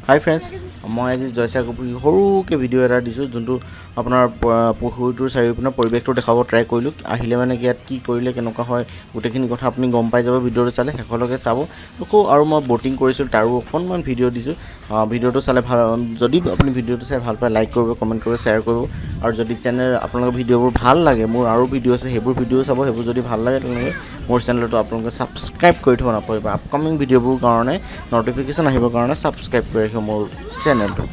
হাই friends, মই আজি জয়সাগৰ সৰুকৈ ভিডিঅ' এটা দিছোঁ, যোনটো আপোনাৰ পুখুৰীটোৰ চাৰিওপিনৰ পৰিৱেশটো দেখাব ট্ৰাই কৰিলোঁ। আহিলে মানে ইয়াত কি কৰিলে কেনেকুৱা হয় গোটেইখিনি কথা আপুনি গম পাই যাব ভিডিঅ'টো চালে, শেষলৈকে চাব। আৰু মই ব'টিং কৰিছোঁ তাৰো অকণমান ভিডিঅ' দিছোঁ। ভিডিঅ'টো চালে ভাল, যদি আপুনি ভিডিঅ'টো চাই ভাল পায় লাইক কৰিব, কমেণ্ট কৰিব, শ্বেয়াৰ কৰিব। আৰু যদি আপোনালোকৰ ভিডিঅ'বোৰ ভাল লাগে, মোৰ আৰু ভিডিঅ' আছে সেইবোৰ ভিডিঅ' চাব। সেইবোৰ যদি ভাল লাগে তেনেহ'লে মোৰ চেনেলটো আপোনালোকে ছাবস্ক্ৰাইব কৰি থ'ব নাপাহৰিব। আপকামিং ভিডিঅ'বোৰ কাৰণে ন'টিফিকেশ্যন আহিবৰ কাৰণে ছাবস্ক্ৰাইব কৰি ৰাখিব মোৰ চেনেলটো।